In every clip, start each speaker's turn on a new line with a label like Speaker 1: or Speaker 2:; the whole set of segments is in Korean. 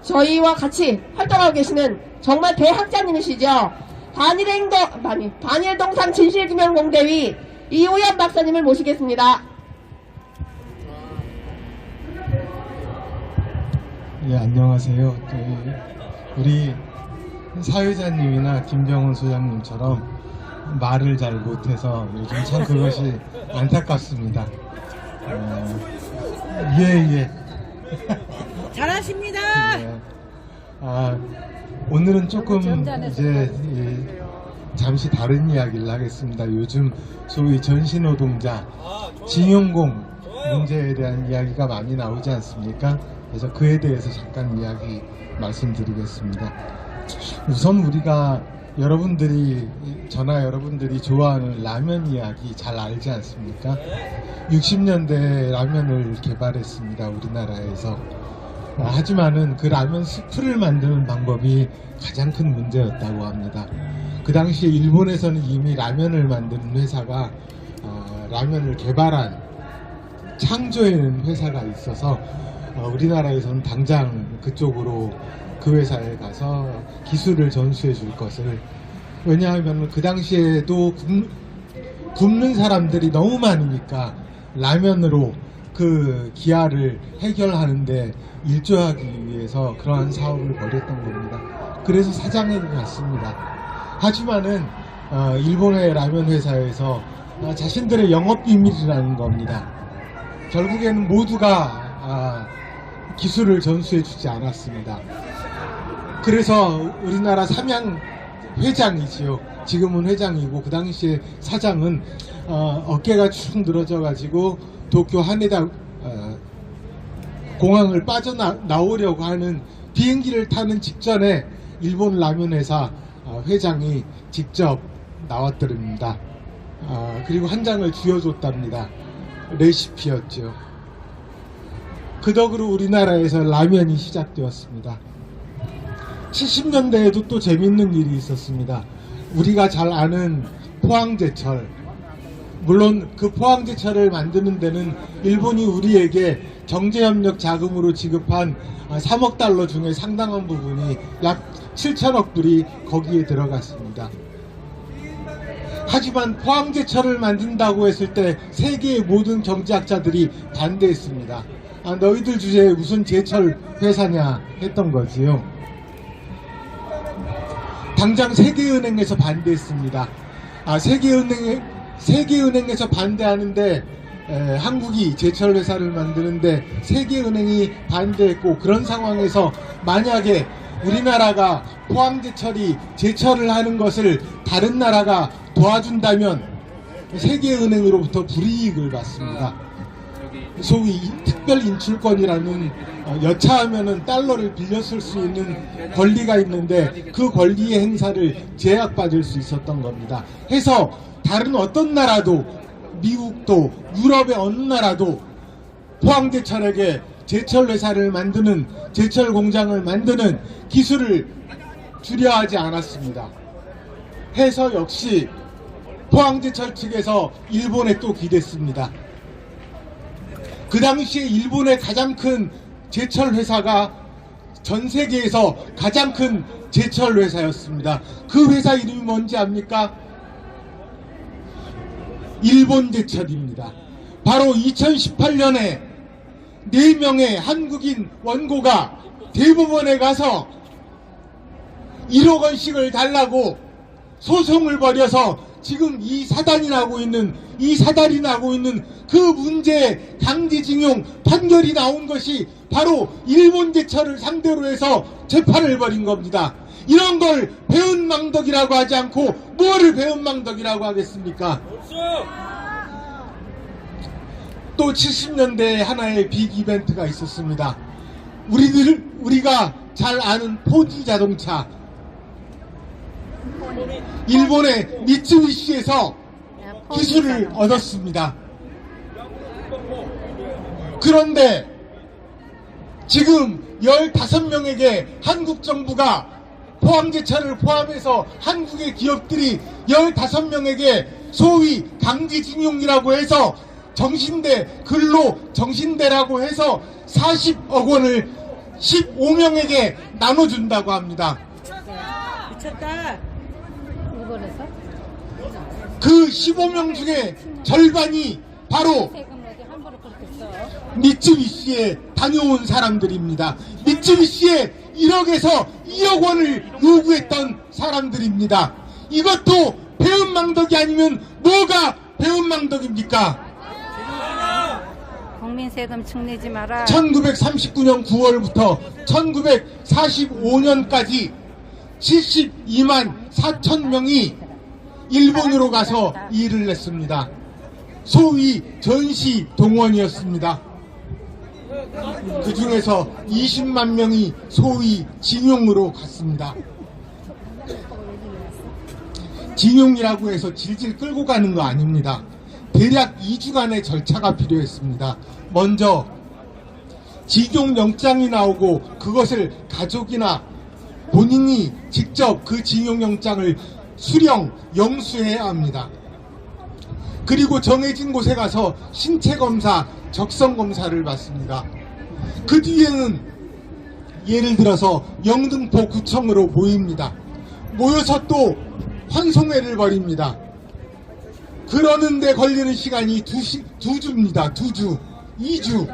Speaker 1: 저희와 같이 활동하고 계시는 정말 대학자님이시죠. 반일동상 진실규명공대위 이호연 박사님을 모시겠습니다.
Speaker 2: 예, 안녕하세요. 우리 사회자님이나 김병훈 소장님처럼 말을 잘 못해서 요즘 참 그것이 안타깝습니다. 예.
Speaker 3: 잘하십니다.
Speaker 2: 네. 오늘은 조금 이제 잠시 다른 이야기를 하겠습니다. 요즘 소위 전신노동자 징용공 문제에 대한 이야기가 많이 나오지 않습니까? 그래서 그에 대해서 잠깐 이야기 말씀드리겠습니다. 우선 우리가 여러분들이 좋아하는 라면 이야기 잘 알지 않습니까? 60년대에 라면을 개발했습니다. 우리나라에서. 하지만은 그 라면 스프를 만드는 방법이 가장 큰 문제였다고 합니다. 그 당시에 일본에서는 이미 라면을 만드는 회사가 라면을 개발한 창조해낸 회사가 있어서 우리나라에서는 당장 그쪽으로 그 회사에 가서 기술을 전수해 줄 것을, 왜냐하면 그 당시에도 굶는 사람들이 너무 많으니까 라면으로 그 기아를 해결하는데 일조하기 위해서 그러한 사업을 벌였던 겁니다. 그래서 사장에 갔습니다. 하지만은 일본의 라면 회사에서 자신들의 영업 비밀이라는 겁니다. 결국에는 모두가 기술을 전수해 주지 않았습니다. 그래서 우리나라 삼양 회장이지요. 지금은 회장이고 그 당시에 사장은 어깨가 축 늘어져 가지고 도쿄 하네다 공항을 빠져나오려고 하는 비행기를 타는 직전에 일본 라면 회사 회장이 직접 나왔더랍니다. 그리고 한 장을 쥐어줬답니다. 레시피였죠. 그 덕으로 우리나라에서 라면이 시작되었습니다. 70년대에도 또 재밌는 일이 있었습니다. 우리가 잘 아는 포항제철, 물론 그 포항제철을 만드는 데는 일본이 우리에게 경제협력 자금으로 지급한 3억 달러 중에 상당한 부분이 약 7천억 불이 거기에 들어갔습니다. 하지만 포항제철을 만든다고 했을 때 세계의 모든 경제학자들이 반대했습니다. 너희들 주제에 무슨 제철 회사냐 했던 거지요. 당장 세계은행에서 반대했습니다. 세계은행에서 반대하는데 한국이 제철 회사를 만드는데 세계은행이 반대했고, 그런 상황에서 만약에 우리나라가 포항제철이 제철을 하는 것을 다른 나라가 도와준다면 세계은행으로부터 불이익을 받습니다. 소위 특별인출권이라는 여차하면은 달러를 빌려 쓸 수 있는 권리가 있는데 그 권리의 행사를 제약받을 수 있었던 겁니다. 해서 다른 어떤 나라도, 미국도, 유럽의 어느 나라도 포항제철에게 제철 회사를 만드는, 제철 공장을 만드는 기술을 주려 하지 않았습니다. 해서 역시 포항제철 측에서 일본에 또 기댔습니다. 그 당시에 일본의 가장 큰 제철 회사가 전 세계에서 가장 큰 제철 회사였습니다. 그 회사 이름이 뭔지 압니까? 일본제철입니다. 바로 2018년에 4명의 한국인 원고가 대법원에 가서 1억 원씩을 달라고 소송을 벌여서 지금 이 사단이 나고 있는 그 문제의 강제징용 판결이 나온 것이 바로 일본제철을 상대로 해서 재판을 벌인 겁니다. 이런 걸 배은망덕이라고 하지 않고 뭐를 배은망덕이라고 하겠습니까? 또 70년대에 하나의 빅 이벤트가 있었습니다. 우리가 잘 아는 포지 자동차, 일본의 미쓰비시에서 기술을 얻었습니다. 그런데 지금 15명에게 한국 정부가 포항제철을 포함해서 한국의 기업들이 15명에게 소위 강제징용이라고 해서 정신대, 근로 정신대라고 해서 40억 원을 15명에게 나눠준다고 합니다.
Speaker 3: 미쳤다. 일본에서?
Speaker 2: 그 15명 중에 절반이 바로
Speaker 3: 세금 어디 함부로 그렇게 써.
Speaker 2: 미쯔비시에 다녀온 사람들입니다. 미쯔비시에 1억에서 2억 원을 요구했던 사람들입니다. 이것도 배은망덕이 아니면 뭐가 배은망덕입니까?
Speaker 3: 국민 세금 축내지 마라.
Speaker 2: 1939년 9월부터 1945년까지 72만 4천 명이 일본으로 가서 일을 했습니다. 소위 전시 동원이었습니다. 그 중에서 20만 명이 소위 징용으로 갔습니다. 징용이라고 해서 질질 끌고 가는 거 아닙니다. 대략 2주간의 절차가 필요했습니다. 먼저 징용영장이 나오고 그것을 가족이나 본인이 직접 그 징용영장을 수령, 영수해야 합니다. 그리고 정해진 곳에 가서 신체검사, 적성검사를 받습니다. 그 뒤에는 예를 들어서 영등포 구청으로 모입니다. 모여서 또 환송회를 벌입니다. 그러는데 걸리는 시간이 2주입니다. 2주.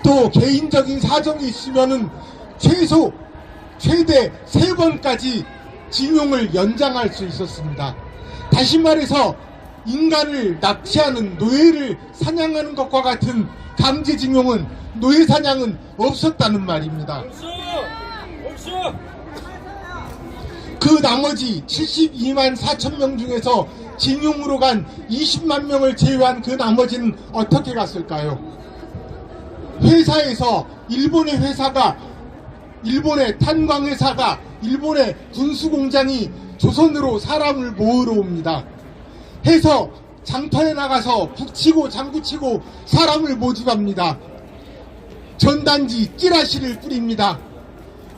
Speaker 2: 또 개인적인 사정이 있으면은 최대 3번까지 징용을 연장할 수 있었습니다. 다시 말해서 인간을 납치하는 노예를 사냥하는 것과 같은 강제징용은 노예 사냥은 없었다는 말입니다. 그 나머지 72만 4천 명 중에서 징용으로 간 20만 명을 제외한 그 나머지는 어떻게 갔을까요? 회사에서 일본의 탄광회사가 일본의 군수공장이 조선으로 사람을 모으러 옵니다. 해서 장터에 나가서 북치고 장구치고 사람을 모집합니다. 전단지 찌라시를 뿌립니다.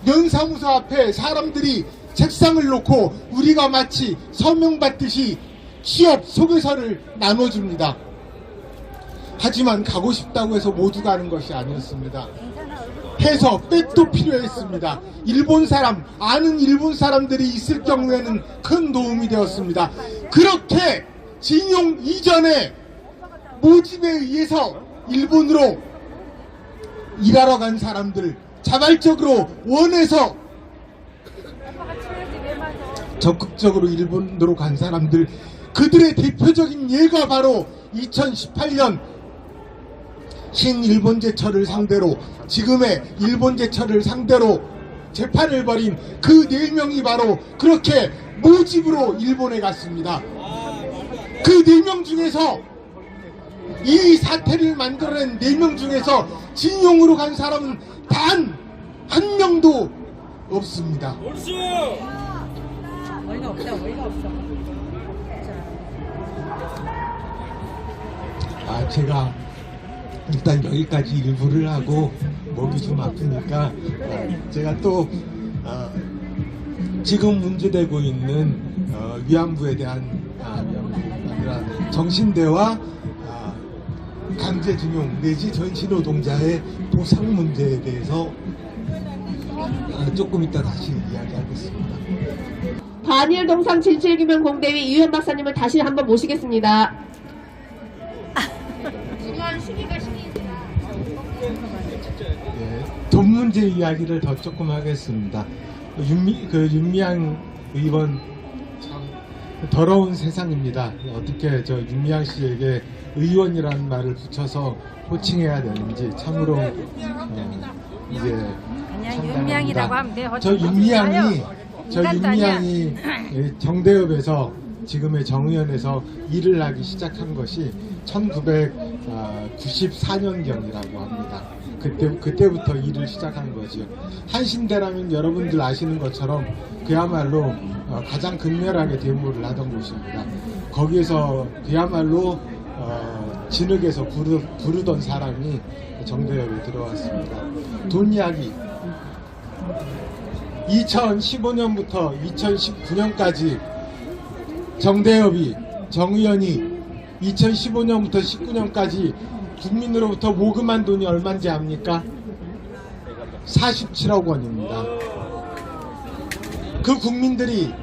Speaker 2: 면사무소 앞에 사람들이 책상을 놓고 우리가 마치 서명 받듯이 취업 소개서를 나눠줍니다. 하지만 가고 싶다고 해서 모두 가는 것이 아니었습니다. 해서 백도 필요했습니다. 일본 사람, 아는 일본 사람들이 있을 경우에는 큰 도움이 되었습니다. 그렇게 징용 이전에 모집에 의해서 일본으로 일하러 간 사람들, 자발적으로 원해서 적극적으로 일본으로 간 사람들, 그들의 대표적인 예가 바로 2018년 신일본제철을 상대로, 지금의 일본제철을 상대로 재판을 벌인 그 4명이 바로 그렇게 모집으로 일본에 갔습니다. 그 4명 중에서, 이 사태를 만들어낸 4명 중에서 징용으로 간 사람은 단 한 명도 없습니다.
Speaker 3: 어이가 없어.
Speaker 2: 제가 일단 여기까지 일부를 하고 목이 좀 아프니까 제가 또 지금 문제되고 있는 위안부에 대한 위안부가 아니라 정신대와 강제징용 내지 전시노동자의 보상 문제에 대해서 조금 이따 다시 이야기하겠습니다.
Speaker 1: 반일 동상 진실규명 공대위 이유현 박사님을 다시 한번 모시겠습니다.
Speaker 2: 돈 문제 이야기를 더 조금 하겠습니다. 윤미향 의원 참 더러운 세상입니다. 어떻게 저 윤미향 씨에게 의원이라는 말을 붙여서 호칭해야 되는지 참으로 이제
Speaker 3: 그냥 윤미향이라고 하면 돼.
Speaker 2: 저 윤미향이 정대협에서 지금의 정의원에서 일을 하기 시작한 것이 1994년경이라고 합니다. 그때부터 일을 시작한 거죠. 한신대라면 여러분들 아시는 것처럼 그야말로 가장 극렬하게 데모를 하던 곳입니다. 거기에서 그야말로 진흙에서 부르던 사람이 정대협에 들어왔습니다. 돈 이야기. 2015년부터 2019년까지 정대협이, 정의원이 2015년부터 19년까지 국민으로부터 모금한 돈이 얼마인지 압니까? 47억 원입니다. 그 국민들이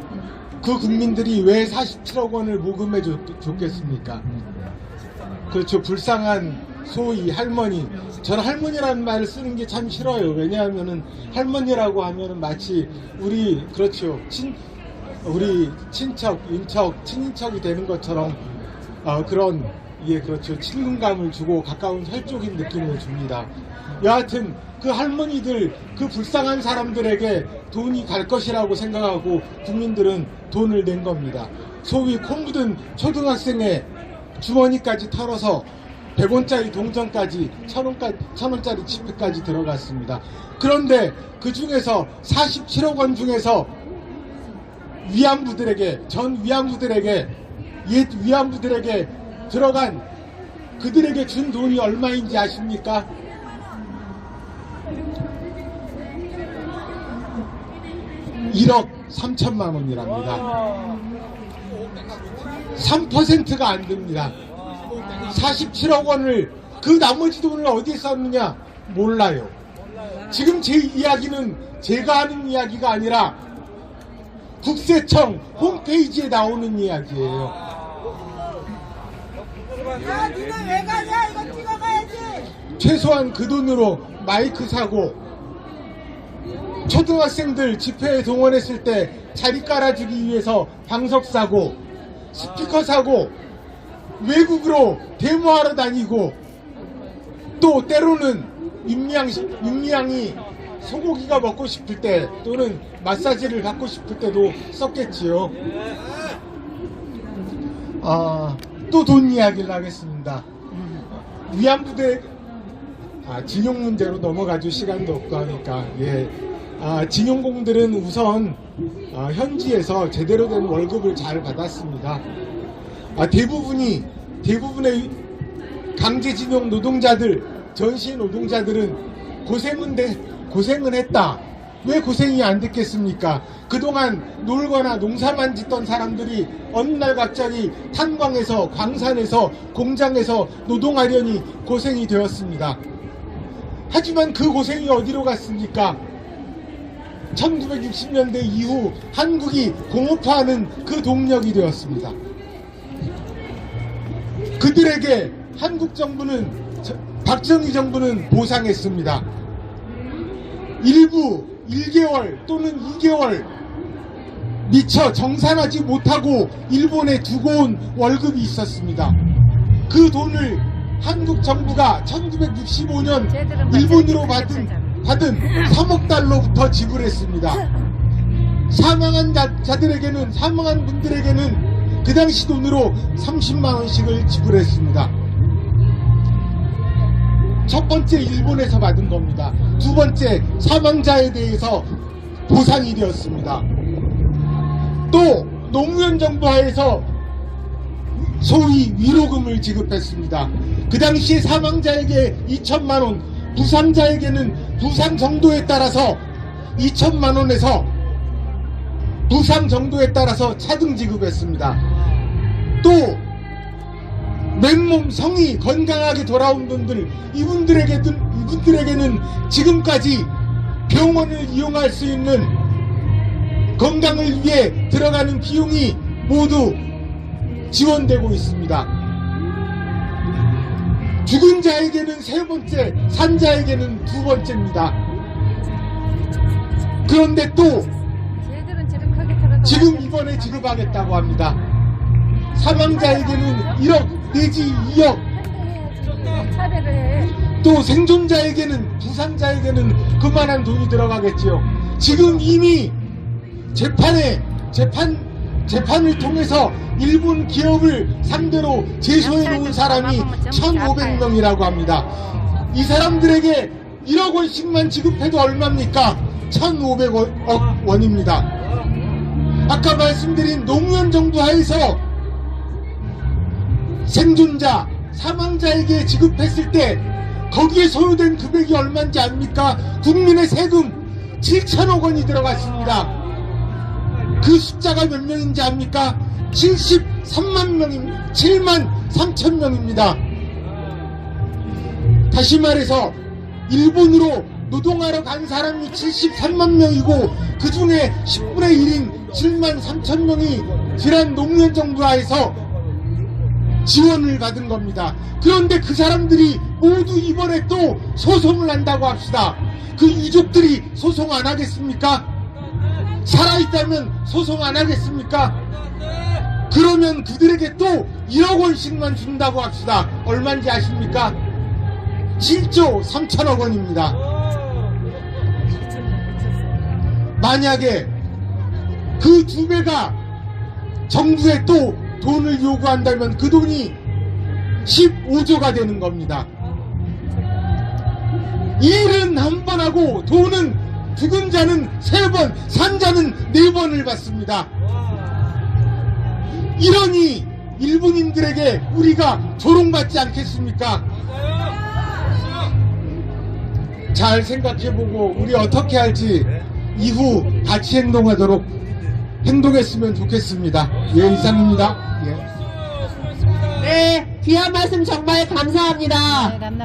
Speaker 2: 왜 47억 원을 모금해 줬겠습니까? 그렇죠. 불쌍한 소위 할머니. 저는 할머니라는 말을 쓰는 게 참 싫어요. 왜냐하면은 할머니라고 하면은 마치 우리 그렇죠. 우리 친척, 인척, 친인척이 되는 것처럼 그런 그렇죠. 친근감을 주고 가까운 혈족인 느낌을 줍니다. 여하튼 그 할머니들, 그 불쌍한 사람들에게 돈이 갈 것이라고 생각하고 국민들은 돈을 낸 겁니다. 소위 코 묻은 초등학생의 주머니까지 털어서 100원짜리 동전까지 1000원짜리 지폐까지 들어갔습니다. 그런데 그 중에서 47억 원 중에서 위안부들에게, 전 위안부들에게, 옛 위안부들에게 들어간 그들에게 준 돈이 얼마인지 아십니까? 1억 3천만 원이랍니다. 3%가 안 됩니다. 47억 원을 그 나머지 돈을 어디에 썼느냐 몰라요. 지금 제 이야기는 제가 하는 이야기가 아니라 국세청 홈페이지에 나오는 이야기예요.
Speaker 4: 야, 니네 왜 가냐? 이거 찍어가야지.
Speaker 2: 최소한 그 돈으로 마이크 사고, 초등학생들 집회에 동원했을 때 자리 깔아주기 위해서 방석 사고, 스피커 사고, 외국으로 데모하러 다니고, 또 때로는 윤미향이 소고기가 먹고 싶을 때 또는 마사지를 받고 싶을 때도 썼겠지요. 또 돈 이야기를 하겠습니다. 위안부대 징용 문제로 넘어가죠. 시간도 없고 하니까. 징용공들은 우선 현지에서 제대로 된 월급을 잘 받았습니다. 대부분의 강제징용 노동자들, 전시 노동자들은 고생은 했다. 왜 고생이 안 됐겠습니까? 그동안 놀거나 농사만 짓던 사람들이 어느 날 갑자기 탄광에서, 광산에서, 공장에서 노동하려니 고생이 되었습니다. 하지만 그 고생이 어디로 갔습니까? 1960년대 이후 한국이 공업화하는 그 동력이 되었습니다. 그들에게 한국 정부는, 박정희 정부는 보상했습니다. 일부 1개월 또는 2개월 미처 정산하지 못하고 일본에 두고 온 월급이 있었습니다. 그 돈을 한국 정부가 1965년 일본으로 받은 3억 달러부터 지불했습니다. 사망한 분들에게는 그 당시 돈으로 30만 원씩을 지불했습니다. 첫 번째 일본에서 받은 겁니다. 두 번째 사망자에 대해서 보상이 되었습니다. 또 노무현 정부 하에서 소위 위로금을 지급했습니다. 그 당시에 사망자에게 2천만 원, 부상자에게는 부상 정도에 따라서 2천만 원에서 부상 정도에 따라서 차등 지급했습니다. 또 맨몸 성이 건강하게 돌아온 분들, 이분들에게는 지금까지 병원을 이용할 수 있는 건강을 위해 들어가는 비용이 모두 지원되고 있습니다. 죽은 자에게는 세 번째, 산 자에게는 두 번째입니다. 그런데 또 지금 이번에 지급하겠다고 합니다. 사망자에게는 1억 내지 2억, 또 생존자에게는, 부상자에게는 그만한 돈이 들어가겠지요. 지금 이미 재판을 통해서 일본 기업을 상대로 제소해 놓은 사람이 1,500명이라고 합니다. 이 사람들에게 1억 원씩만 지급해도 얼마입니까? 1,500억 원입니다. 아까 말씀드린 노무현 정부 하에서 생존자, 사망자에게 지급했을 때 거기에 소요된 금액이 얼마인지 압니까? 국민의 세금 7천억 원이 들어갔습니다. 그 숫자가 몇 명인지 압니까? 73만 명입니다. 7만 3천 명입니다. 다시 말해서 일본으로 노동하러 간 사람이 73만 명이고 그 중에 10분의 1인 7만 3천 명이 지난 노무현 정부 하에서 지원을 받은 겁니다. 그런데 그 사람들이 모두 이번에 또 소송을 한다고 합시다. 그 유족들이 소송 안 하겠습니까? 살아있다면 소송 안 하겠습니까? 그러면 그들에게 또 1억 원씩만 준다고 합시다. 얼마인지 아십니까? 7조 3천억 원입니다. 만약에 그 2배가 정부에 또 돈을 요구한다면 그 돈이 15조가 되는 겁니다. 일은 한 번 하고 돈은 죽은 자는 3번, 산 자는 4번을 받습니다. 이러니 일본인들에게 우리가 조롱받지 않겠습니까? 잘 생각해보고 우리 어떻게 할지 이후 같이 행동했으면 좋겠습니다. 예, 이상입니다. 예.
Speaker 1: 네, 귀한 말씀 정말 감사합니다.
Speaker 3: 네, 남나